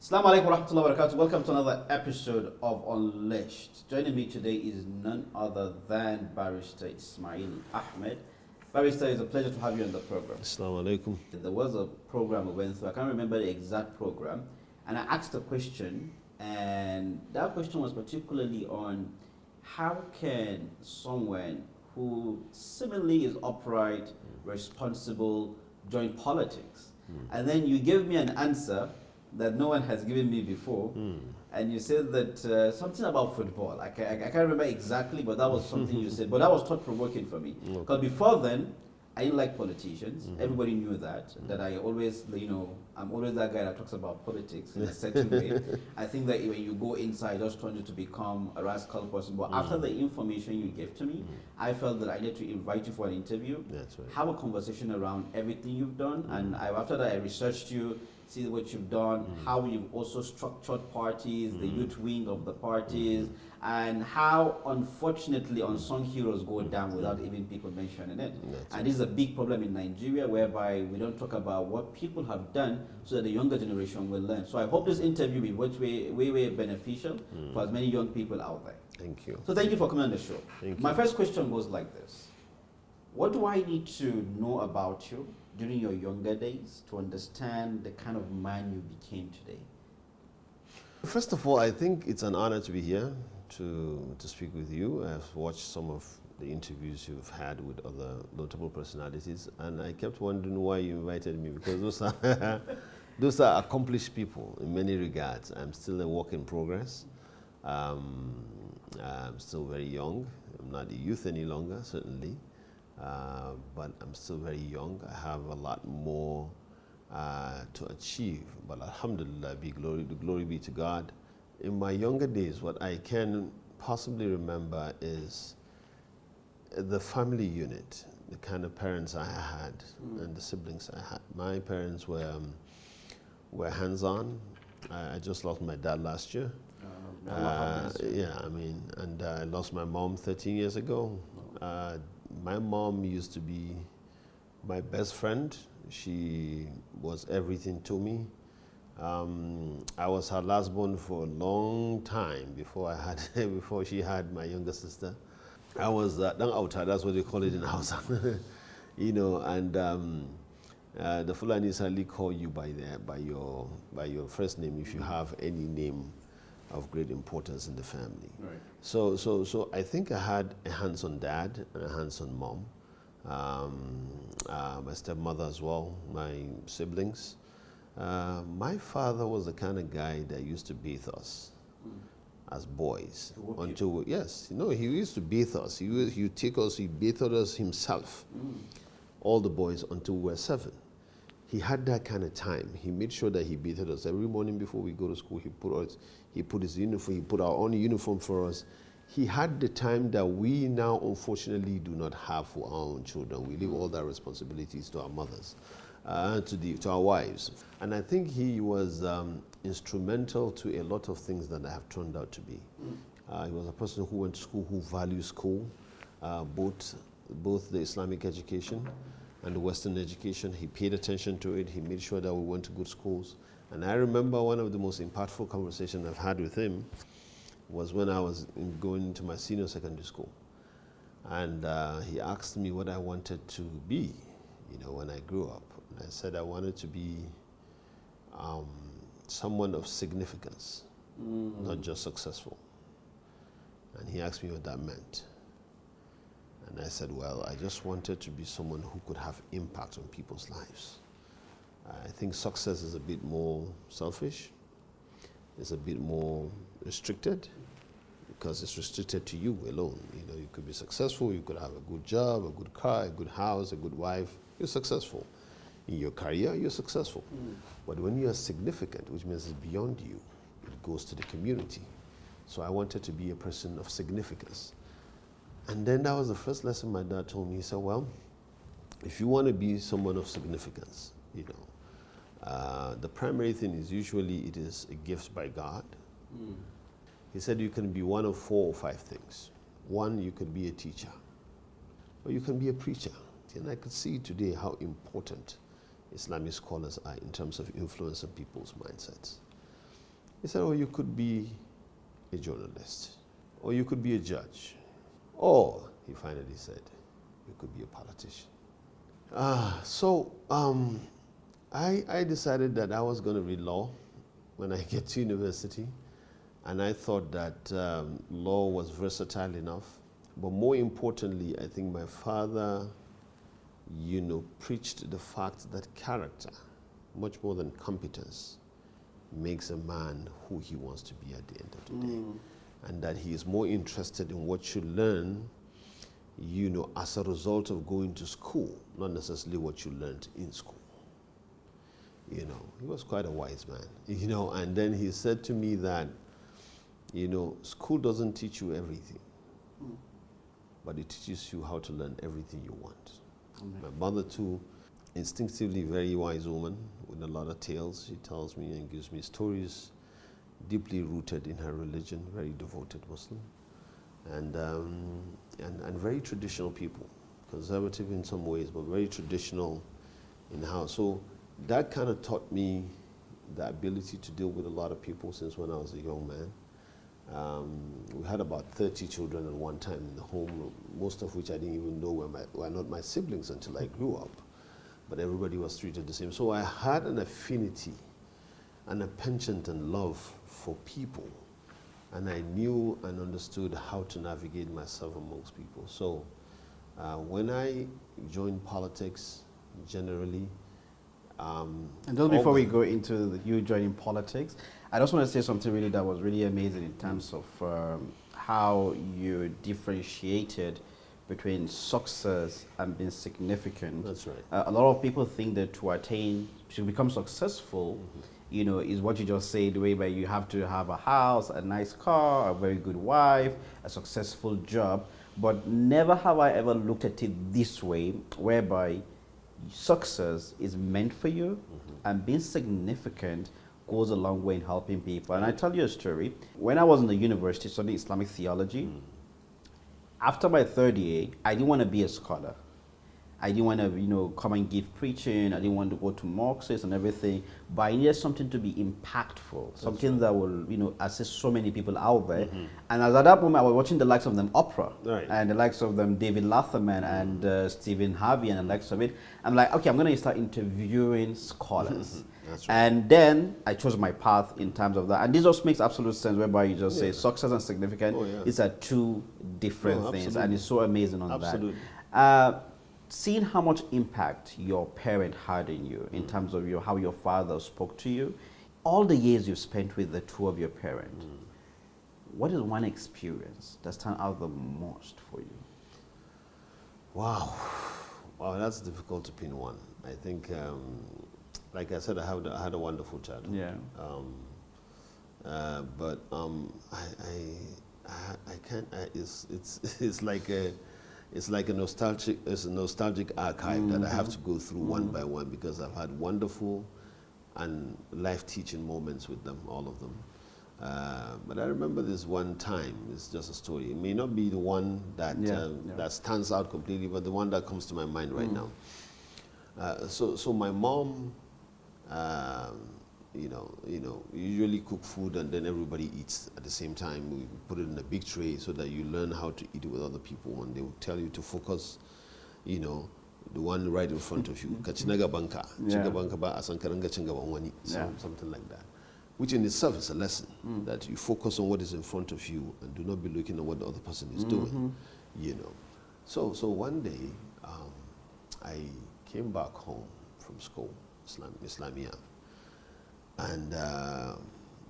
Assalamu alaikum warahmatullahi wabarakatuh. Welcome to another episode of Unleashed. Joining me today is none other than Barrister Ismail Ahmad. Barrister, it's a pleasure to have you on the program. Assalamu alaikum. There was a program we went through, I can't remember the exact program, and I asked a question, and that question was particularly on how can someone who seemingly is upright, responsible, join politics? And then you gave me an answer that no one has given me before, and you said that something about football. I can't remember exactly, but that was something you said. But that was thought-provoking for me. Because before then, I didn't like politicians. Everybody knew that I always, I'm always that guy that talks about politics in a certain way. I think that when you go inside, just wanted to become a rascal person. But after the information you gave to me, I felt that I need to invite you for an interview, That's right. have a conversation around everything you've done. And after that, I researched you, see what you've done, how you've also structured parties, the youth wing of the parties, and how, unfortunately, unsung heroes go down without even people mentioning it. And this is a big problem in Nigeria, whereby we don't talk about what people have done so that the younger generation will learn. So I hope this interview will be way beneficial for as many young people out there. Thank you. So thank you for coming on the show. Thank My you. first question goes like this. What do I need to know about you during your younger days to understand the kind of man you became today? First of all, I think it's an honor to be here to speak with you. I've watched some of the interviews you've had with other notable personalities, and I kept wondering why you invited me, because those are accomplished people in many regards. I'm still a work in progress. I'm still very young. I'm not a youth any longer, certainly. But I'm still very young. I have a lot more to achieve. But alhamdulillah, glory be to God. In my younger days, what I can possibly remember is the family unit, the kind of parents I had and the siblings I had. My parents were hands-on. I just lost my dad last year. And I lost my mom 13 years ago. My mom used to be my best friend. She was everything to me. I was her last born for a long time before before she had my younger sister. I was dang outa, that's what they call it in Hausa. And the Fulani sadly call you by your first name if you have any name of great importance in the family. Right. So I think I had a hands-on dad and a hands-on mom. My stepmother as well, my siblings. My father was the kind of guy that used to bathe us as boys. He used to bathe us. He would take us, he bathed us himself, all the boys until we were 7. He had that kind of time. He made sure that he bathed us every morning before we go to school. He put his uniform, he put our own uniform for us. He had the time that we now unfortunately do not have for our own children. We leave all that responsibilities to our mothers, to our wives. And I think he was instrumental to a lot of things that I have turned out to be. He was a person who went to school, who valued school, both the Islamic education and the Western education. He paid attention to it. He made sure that we went to good schools. And I remember one of the most impactful conversations I've had with him was when I was going into my senior secondary school. And he asked me what I wanted to be, when I grew up. And I said I wanted to be someone of significance, not just successful. And he asked me what that meant. And I said, well, I just wanted to be someone who could have impact on people's lives. I think success is a bit more selfish. It's a bit more restricted because it's restricted to you alone. You could be successful, you could have a good job, a good car, a good house, a good wife. You're successful. In your career, you're successful. But when you are significant, which means it's beyond you, it goes to the community. So I wanted to be a person of significance. And then that was the first lesson my dad told me. He said, well, if you want to be someone of significance, the primary thing is usually it is a gift by God. He said you can be one of 4 or 5 things. One, you could be a teacher, or you can be a preacher. And I could see today how important Islamic scholars are in terms of influencing people's mindsets. He said, oh, you could be a journalist, or you could be a judge, or, he finally said, you could be a politician. I decided that I was going to read law when I get to university, and I thought that law was versatile enough. But more importantly, I think my father, preached the fact that character, much more than competence, makes a man who he wants to be at the end of the day. And that he is more interested in what you learn, as a result of going to school, not necessarily what you learned in school. He was quite a wise man, and then he said to me that, school doesn't teach you everything, but it teaches you how to learn everything you want. My mother too, instinctively very wise woman with a lot of tales. She tells me and gives me stories, deeply rooted in her religion, very devoted Muslim, and very traditional people, conservative in some ways, but very traditional in how. So that kind of taught me the ability to deal with a lot of people since when I was a young man. We had about 30 children at one time in the home, most of which I didn't even know were not my siblings until I grew up. But everybody was treated the same. So I had an affinity and a penchant and love for people. And I knew and understood how to navigate myself amongst people. So when I joined politics, generally, and just before we go into you joining politics, I just want to say something really that was really amazing in terms of how you differentiated between success and being significant. That's right. A lot of people think that to become successful, is what you just said, the way where you have to have a house, a nice car, a very good wife, a successful job. But never have I ever looked at it this way, whereby success is meant for you, and being significant goes a long way in helping people. And I tell you a story. When I was in the university studying Islamic theology, after my third year, I didn't want to be a scholar. I didn't want to, come and give preaching. I didn't want to go to mosques and everything. But I needed something to be impactful, something that will, assist so many people out there. And as at that moment, I was watching the likes of them Oprah, and the likes of them David Letterman and Stephen Harvey and the likes of it. I'm like, okay, I'm going to start interviewing scholars. That's right. And then I chose my path in terms of that. And this just makes absolute sense, whereby you just say success and significant, these are two different things. And it's so amazing on that. Seeing how much impact your parent had in you in terms of how your father spoke to you, all the years you've spent with the two of your parents, what is one experience that stands out the most for you? Wow, that's difficult to pin one. I think, like I said, I had a wonderful childhood. Yeah. But I can't. It's like a. It's like a nostalgic archive that I have to go through one by one, because I've had wonderful and life-teaching moments with them, all of them. But I remember this one time. It's just a story. It may not be the one that that stands out completely, but the one that comes to my mind right now. So my mom, usually cook food and then everybody eats at the same time. We put it in a big tray so that you learn how to eat with other people, and they will tell you to focus, the one right in front of you. Kachinaga banka, chinga banka ba asankaranga chinga wani, something like that. Which in itself is a lesson, that you focus on what is in front of you and do not be looking at what the other person is doing, So one day, I came back home from school, Islamia. And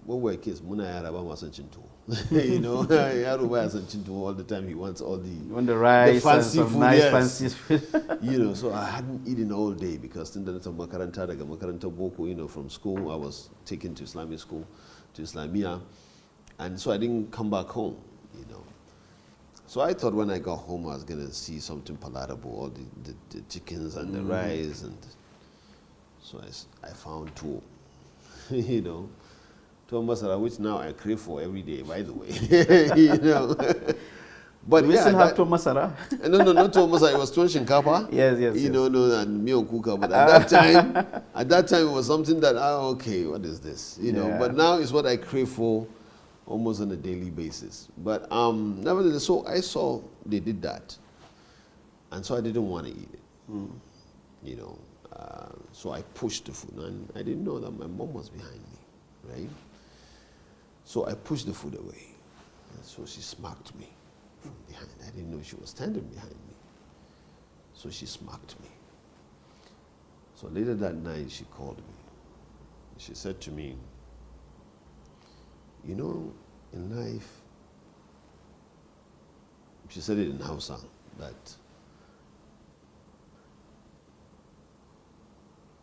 when we were kids, Muna Yaraba was chintu. Yaruba is chintu all the time. He wants all the rice, fancy and food, nice fancy food. So I hadn't eaten all day because in the makaranta boko, from school I was taken to Islamic school, to Islamia, and so I didn't come back home. So I thought when I got home I was gonna see something palatable, all the chickens and the rice, and so I found two. Masala, which now I crave for every day, by the way. But we yeah, still have to masara. no, not Thomas. It was tuwon shinkafa. Yes. No, and miyan kuka. But at that time, it was something that, okay, what is this? But now it's what I crave for almost on a daily basis. But nevertheless, so I saw they did that, and so I didn't want to eat it. So I pushed the food, and I didn't know that my mom was behind me, right? So I pushed the food away, and so she smacked me from behind. I didn't know she was standing behind me. So she smacked me. So later that night, she called me. She said to me, in life, she said it in Hausa, that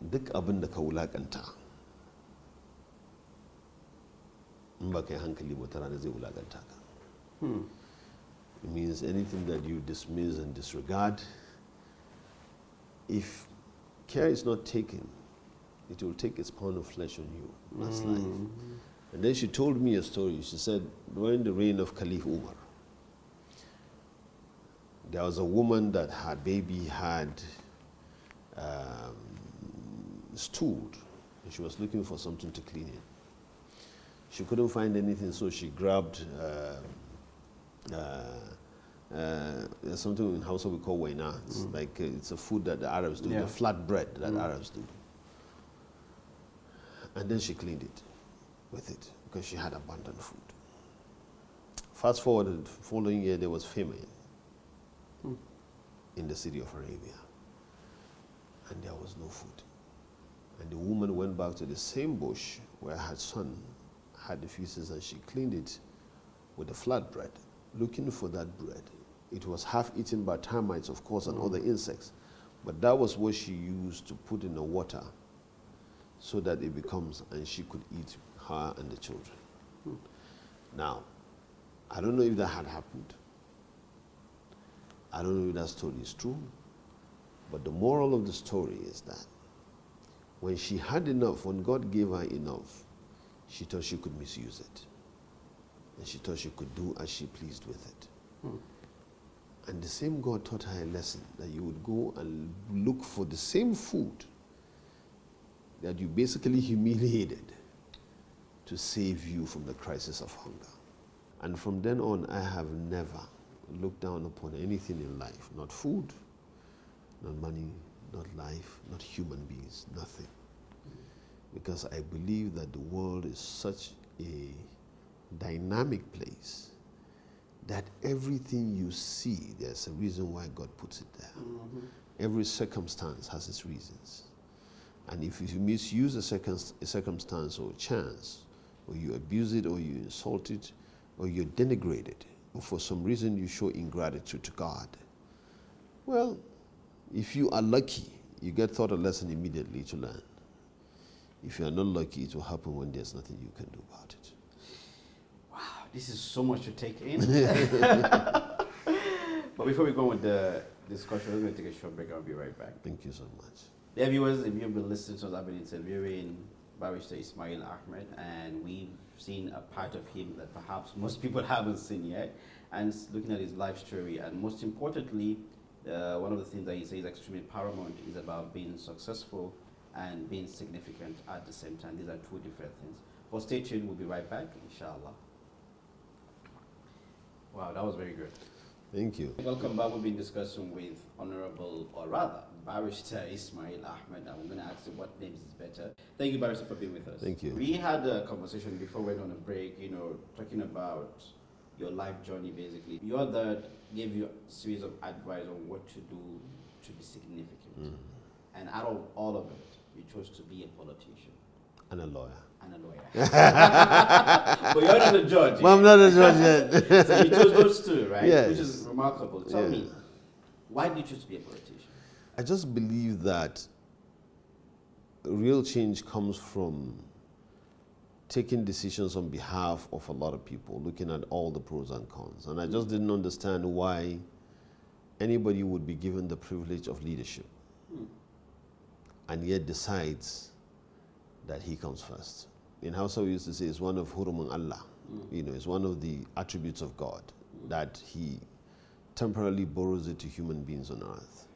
duk abin da ka wulakanta in ba ka yi hankali wata rana zai wulakanta ka. It means anything that you dismiss and disregard, if care is not taken, it will take its pound of flesh on you. That's life. And then she told me a story. She said, during the reign of Caliph Umar, there was a woman that her baby had stooled, and she was looking for something to clean it. She couldn't find anything, so she grabbed there's something in Hausa we call waina. It's like it's a food that the Arabs do, the flat bread that Arabs do. And then she cleaned it with it because she had abundant food. Fast forward, the following year there was famine in the city of Arabia, and there was no food. And the woman went back to the same bush where her son had the feces, and she cleaned it with a flat bread, looking for that bread. It was half eaten by termites, of course, and other insects. But that was what she used to put in the water so that it becomes, and she could eat, her and the children. Now, I don't know if that had happened. I don't know if that story is true. But the moral of the story is that when she had enough, when God gave her enough, she thought she could misuse it. And she thought she could do as she pleased with it. And the same God taught her a lesson, that you would go and look for the same food that you basically humiliated to save you from the crisis of hunger. And from then on, I have never looked down upon anything in life, not food, not money, not life, not human beings, nothing. Because I believe that the world is such a dynamic place that everything you see, there's a reason why God puts it there. Every circumstance has its reasons. And if you misuse a circumstance or a chance, or you abuse it, or you insult it, or you denigrate it, or for some reason you show ingratitude to God, well, if you are lucky, you get taught a lesson immediately to learn. If you are not lucky, it will happen when there's nothing you can do about it. Wow, this is so much to take in. But before we go with the discussion, we're going to take a short break. I'll be right back. Thank you so much. Dear viewers, if you've been listening to us, I've been interviewing Barrister Ismail Ahmad, and we've seen a part of him that perhaps most people haven't seen yet, and looking at his life story. And most importantly, one of the things that he says extremely paramount is about being successful and being significant at the same time. These are two different things. But stay tuned, we'll be right back, inshallah. Wow, that was very good. Thank you. Welcome back. We've been discussing with Honorable, or rather, Barrister Ismail Ahmad, and we're going to ask him what names is better. Thank you, Barrister, for being with us. Thank you. We had a conversation before we went on a break, talking about your life journey, basically. Your dad gave you a series of advice on what to do to be significant. And out of all of it, you chose to be a politician. And a lawyer. And a lawyer. But you're not a judge. I'm not a judge yet. So you chose those two, right? Yes. Which is remarkable. Tell me, why did you choose to be a politician? I just believe that real change comes from taking decisions on behalf of a lot of people, looking at all the pros and cons. And I just didn't understand why anybody would be given the privilege of leadership and yet decides that he comes first. In Hausa, we used to say it's one of Hurumun Allah. It's one of the attributes of God that he temporarily borrows it to human beings on earth.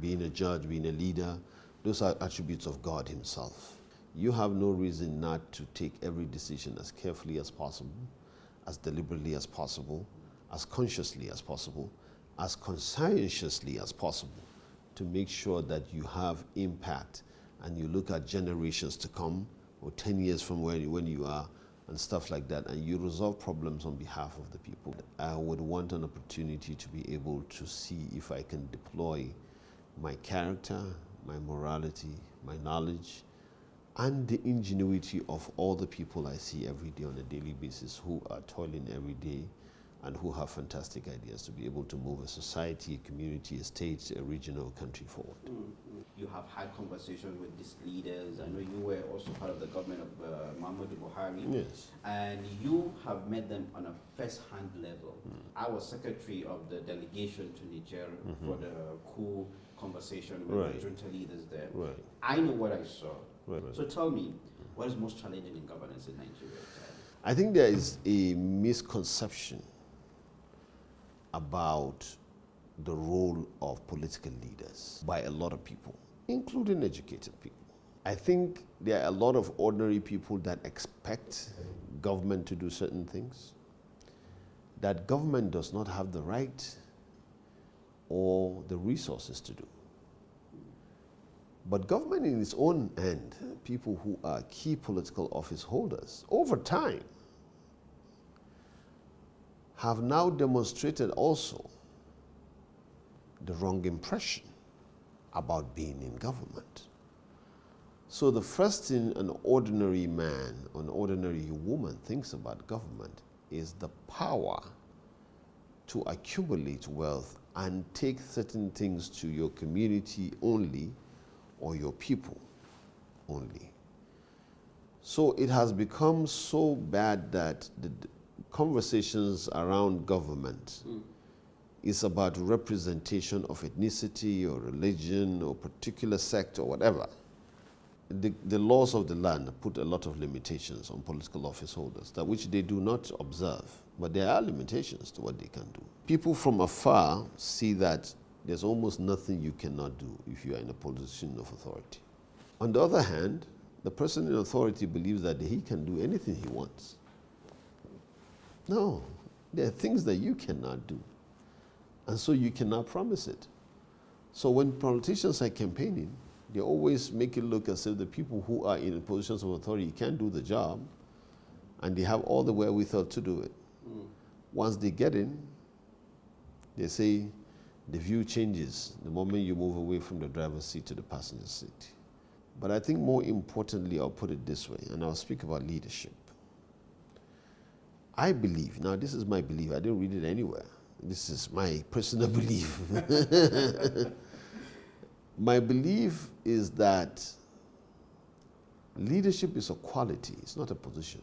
Being a judge, being a leader, those are attributes of God himself. You have no reason not to take every decision as carefully as possible, as deliberately as possible, as consciously as possible, as conscientiously as possible, to make sure that you have impact and you look at generations to come or 10 years from when you are and stuff like that, and you resolve problems on behalf of the people. I would want an opportunity to be able to see if I can deploy my character, my morality, my knowledge, and the ingenuity of all the people I see every day on a daily basis who are toiling every day and who have fantastic ideas to be able to move a society, a community, a state, a regional country forward. You have had conversations with these leaders. I know you were also part of the government of Muhammad Buhari. Yes. And you have met them on a first-hand level. I was secretary of the delegation to Niger for the coup conversation with the junta leaders there. Right. I know what I saw. Right. So tell me, what is most challenging in governance in Nigeria? I think there is a misconception about the role of political leaders by a lot of people, including educated people. I think there are a lot of ordinary people that expect government to do certain things that government does not have the right or the resources to do. But government in its own end, people who are key political office holders, over time, have now demonstrated also the wrong impression about being in government. So the first thing an ordinary man or an ordinary woman thinks about government is the power to accumulate wealth and take certain things to your community only or your people only. So it has become so bad that the conversations around government is about representation of ethnicity or religion or particular sect or whatever. The laws of the land put a lot of limitations on political office holders, that which they do not observe, but there are limitations to what they can do. People from afar see that there's almost nothing you cannot do if you are in a position of authority. On the other hand, the person in authority believes that he can do anything he wants. No, there are things that you cannot do, and so you cannot promise it. So when politicians are campaigning, they always make it look as if the people who are in positions of authority can do the job, and they have all the wherewithal to do it. Once they get in, they say the view changes the moment you move away from the driver's seat to the passenger seat. But I think more importantly, I'll put it this way, and I'll speak about leadership. I believe, now this is my belief, I didn't read it anywhere. This is my personal belief. My belief is that leadership is a quality, it's not a position.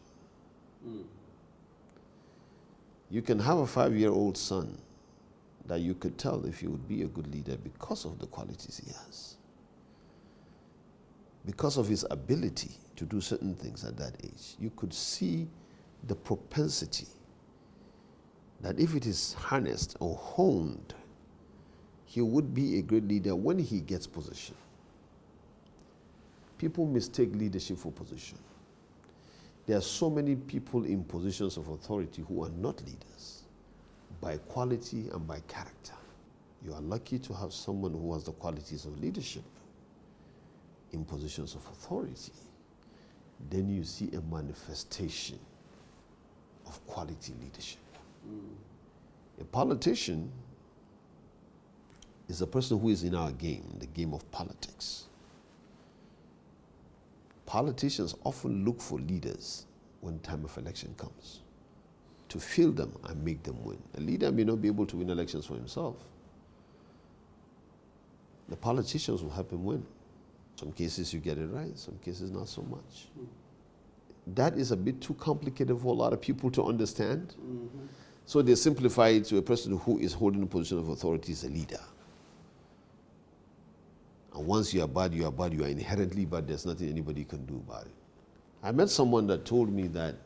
You can have a 5-year-old son that you could tell if he would be a good leader because of the qualities he has, because of his ability to do certain things at that age. You could see the propensity that if it is harnessed or honed, he would be a great leader when he gets position. People mistake leadership for position. There are so many people in positions of authority who are not leaders by quality and by character. You are lucky to have someone who has the qualities of leadership in positions of authority. Then you see a manifestation of quality leadership. A politician is a person who is in our game, the game of politics. Politicians often look for leaders when time of election comes, to fill them and make them win. A leader may not be able to win elections for himself. The politicians will help him win. Some cases you get it right, some cases not so much. That is a bit too complicated for a lot of people to understand. So they simplify it to a person who is holding a position of authority as a leader. And once you are bad, you are bad, you are inherently bad, there's nothing anybody can do about it. I met someone that told me that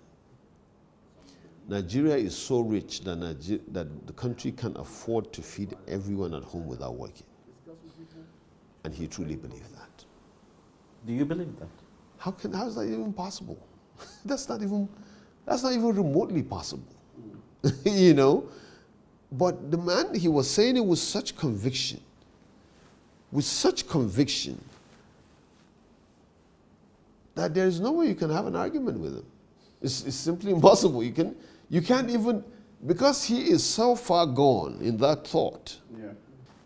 Nigeria is so rich that, that the country can afford to feed everyone at home without working. And he truly believed that. Do you believe that? How is that even possible? That's not even remotely possible. You know? But the man, he was saying it with such conviction, that there is no way you can have an argument with him. It's simply impossible. You can't even, because he is so far gone in that thought,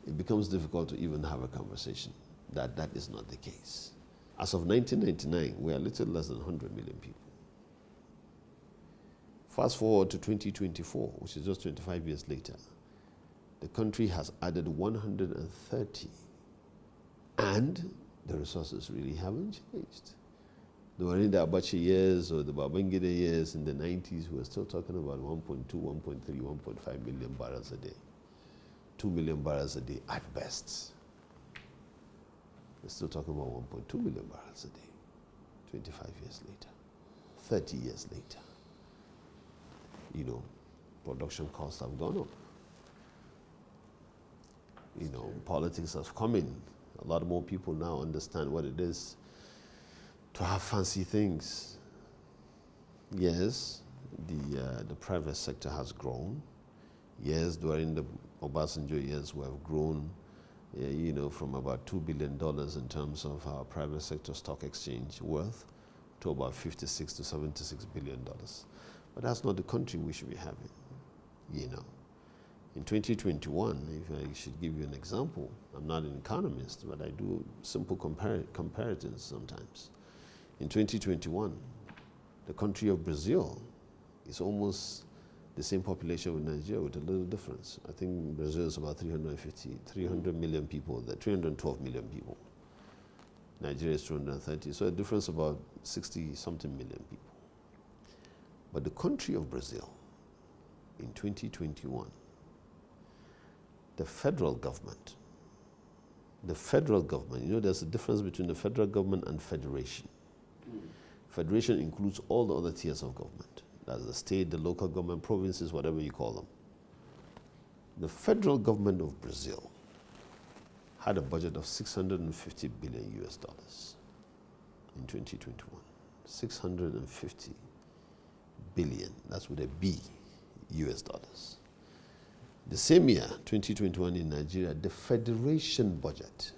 it becomes difficult to even have a conversation. That is not the case. As of 1999, we are a little less than 100 million people. Fast forward to 2024, which is just 25 years later, the country has added 130, and the resources really haven't changed. During the Abacha years or the Babangida years in the 90s, we were still talking about 1.2, 1.3, 1.5 million barrels a day. 2 million barrels a day at best. We're still talking about 1.2 million barrels a day. 25 years later, 30 years later. You know, production costs have gone up. You know, politics has come in. A lot more people now understand what it is to have fancy things. Yes, the private sector has grown. Yes, during the Obasanjo years, we have grown, you know, from about $2 billion in terms of our private sector stock exchange worth to about $56 to $76 billion. But that's not the country we should be having, you know. In 2021, if I should give you an example, I'm not an economist, but I do simple comparisons sometimes. In 2021, the country of Brazil is almost the same population with Nigeria with a little difference. I think Brazil is about 300 million people, 312 million people. Nigeria is 230, so a difference about 60-something million people. But the country of Brazil, in 2021, the federal government, you know, there's a difference between the federal government and federation. Federation includes all the other tiers of government. That's the state, the local government, provinces, whatever you call them. The federal government of Brazil had a budget of $650 billion US in 2021. 650 billion, that's with a B, US dollars. The same year, 2021 in Nigeria, the federation budget,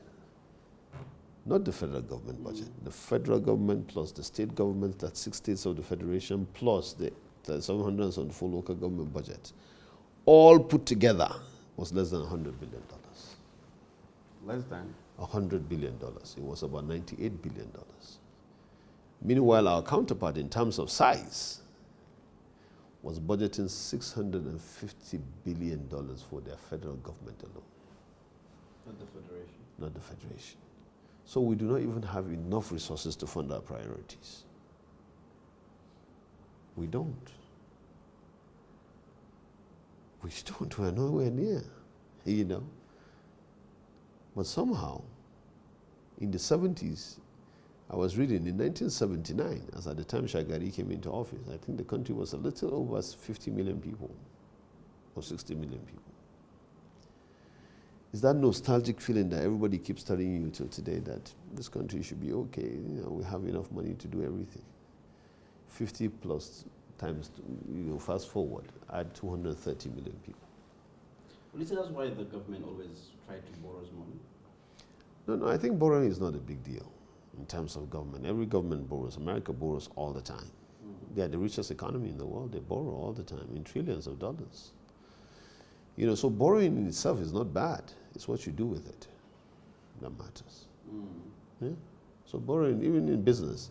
not the federal government budget, the federal government plus the state government, that's 6 states of the federation, plus the 774 local government budget, all put together was less than $100 billion. Less than? $100 billion. It was about $98 billion. Meanwhile, our counterpart in terms of size was budgeting $650 billion for their federal government alone. Not the federation? Not the federation. So we do not even have enough resources to fund our priorities. We don't. We don't. We're nowhere near, you know. But somehow, in the 70s, I was reading in 1979, as at the time Shagari came into office, I think the country was a little over 50 million people, or 60 million people. Is that nostalgic feeling that everybody keeps telling you till today that this country should be okay, you know, we have enough money to do everything? 50 plus times, you know, fast forward, add 230 million people. Well, you say that's why the government always tried to borrow money? No, I think borrowing is not a big deal in terms of government. Every government borrows. America borrows all the time. They are the richest economy in the world. They borrow all the time in trillions of dollars. You know, so borrowing in itself is not bad. It's what you do with it that matters. Yeah? So borrowing, even in business,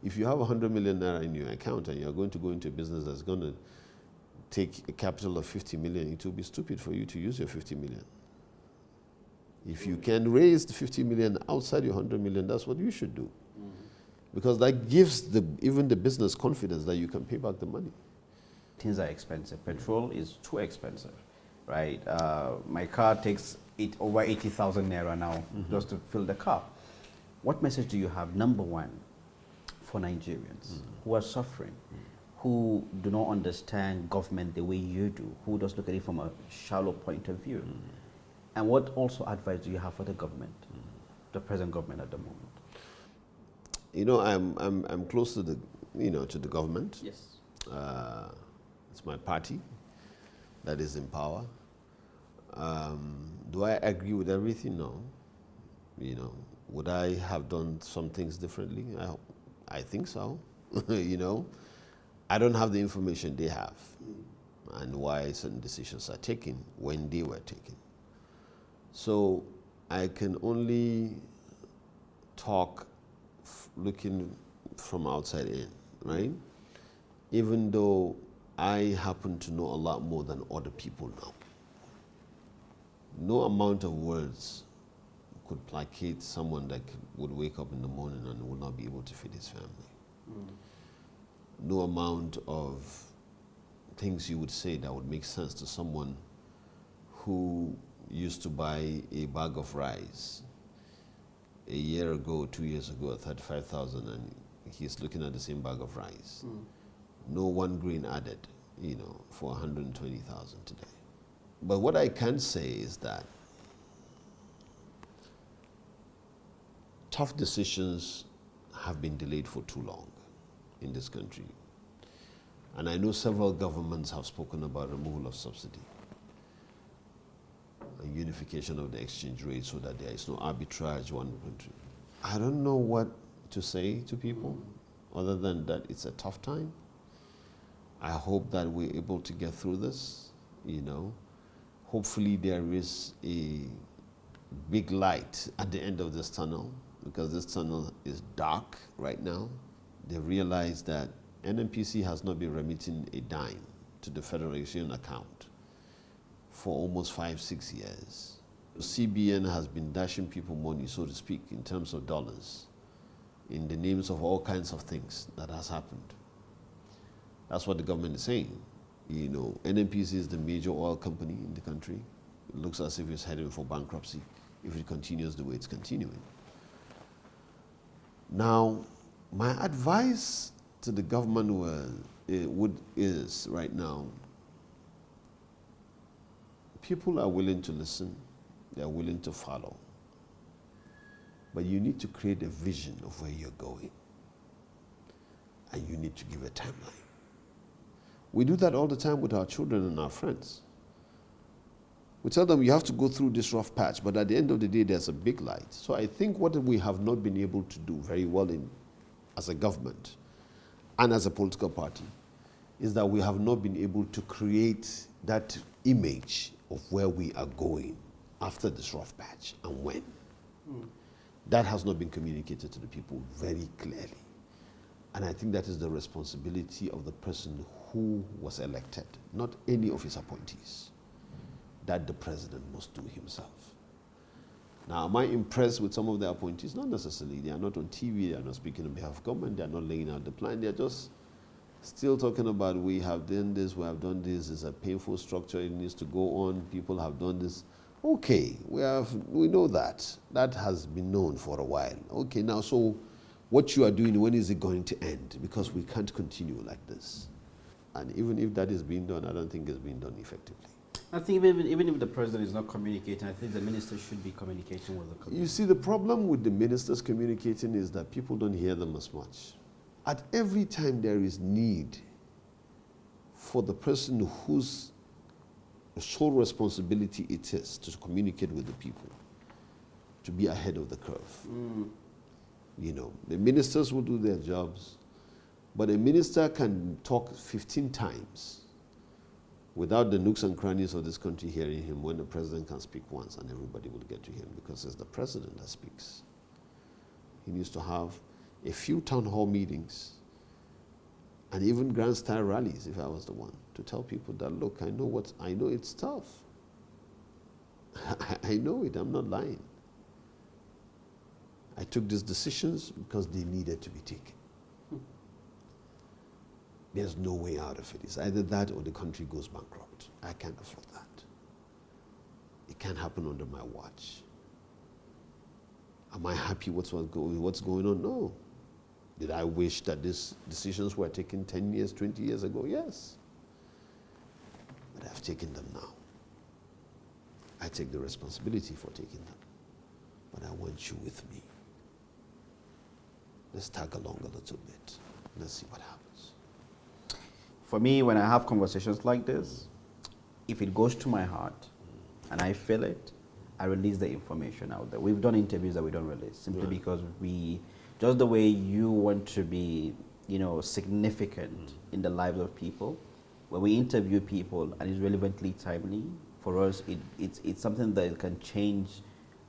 if you have 100 million naira in your account and you're going to go into a business that's going to take a capital of 50 million, it will be stupid for you to use your 50 million. If you can raise the 50 million outside your 100 million, that's what you should do. Because that gives even the business confidence that you can pay back the money. Things are expensive. Petrol is too expensive, right? My car takes over 80,000 naira now just to fill the car. What message do you have, number one, for Nigerians who are suffering, who do not understand government the way you do, who just look at it from a shallow point of view. And what also advice do you have for the government, the present government at the moment? You know, I'm close to the, to the government. Yes. It's my party that is in power. Do I agree with everything? No. Would I have done some things differently? I think so. I don't have the information they have and why certain decisions are taken when they were taken. So I can only talk looking from outside in, right? Even though I happen to know a lot more than other people know. No amount of words could placate someone that would wake up in the morning and would not be able to feed his family. No amount of things you would say that would make sense to someone who used to buy a bag of rice a year ago, 2 years ago at 35,000, and he's looking at the same bag of rice. No one grain added, for 120,000 today. But what I can say is that tough decisions have been delayed for too long in this country. And I know several governments have spoken about removal of subsidy and unification of the exchange rate so that there is no arbitrage one country. I don't know what to say to people other than that it's a tough time. I hope that we're able to get through this, Hopefully there is a big light at the end of this tunnel, because this tunnel is dark right now. They realize that NNPC has not been remitting a dime to the Federation account for almost 5-6 years. CBN has been dashing people money, so to speak, in terms of dollars, in the names of all kinds of things that has happened. That's what the government is saying. NNPC is the major oil company in the country. It looks as if it's heading for bankruptcy if it continues the way it's continuing. Now, my advice to the government is right now, people are willing to listen, they're willing to follow, but you need to create a vision of where you're going, and you need to give a timeline. We do that all the time with our children and our friends. We tell them you have to go through this rough patch, but at the end of the day, there's a big light. So I think what we have not been able to do very well as a government and as a political party is that we have not been able to create that image of where we are going after this rough patch and when. That has not been communicated to the people very clearly. And I think that is the responsibility of the person who was elected, not any of his appointees. That the president must do himself. Now, am I impressed with some of the appointees? Not necessarily. They are not on TV, they are not speaking on behalf of government, they are not laying out the plan, they are just still talking about we have done this, we have done this, it's a painful structure, it needs to go on, people have done this. Okay, we know that. That has been known for a while. Okay, now so what you are doing, when is it going to end? Because we can't continue like this. And even if that is being done, I don't think it's being done effectively. I think even if the president is not communicating, I think the minister should be communicating with the community. You see, the problem with the ministers communicating is that people don't hear them as much. At every time there is need for the person whose sole responsibility it is to communicate with the people, to be ahead of the curve. The ministers will do their jobs, but a minister can talk 15 times without the nooks and crannies of this country hearing him, when the president can speak once and everybody will get to him, because it's the president that speaks. He needs to have a few town hall meetings and even grand style rallies, if I was the one, to tell people that, look, I know it's tough. I know it, I'm not lying. I took these decisions because they needed to be taken. There's no way out of it. It's either that or the country goes bankrupt. I can't afford that. It can't happen under my watch. Am I happy with what's going on? No. Did I wish that these decisions were taken 10 years, 20 years ago? Yes. But I've taken them now. I take the responsibility for taking them. But I want you with me. Let's tag along a little bit. Let's see what happens. For me, when I have conversations like this, if it goes to my heart and I feel it, I release the information out there. We've done interviews that we don't release simply because just the way you want to be, significant in the lives of people. When we interview people and it's relevantly timely, for us, it's something that can change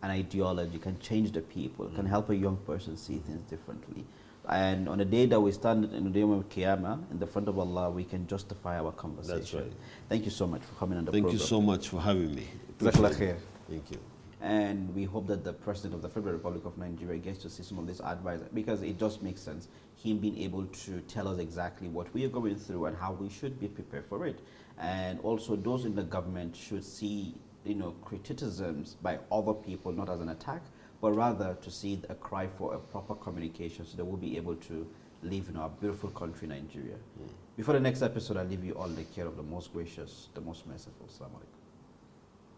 an ideology, can change the people, can help a young person see things differently. And on the day that we stand in the day of Qiyamah, in the front of Allah, we can justify our conversation. That's right. Thank you so much for coming on the program. Thank you so much for having me. Thank you. And we hope that the President of the Federal Republic of Nigeria gets to see some of this advice, because it just makes sense, him being able to tell us exactly what we are going through and how we should be prepared for it. And also those in the government should see, criticisms by other people not as an attack, but rather to see a cry for a proper communication so that we'll be able to live in our beautiful country, Nigeria. Before the next episode, I leave you all in the care of the most gracious, the most merciful. Assalamu alaikum.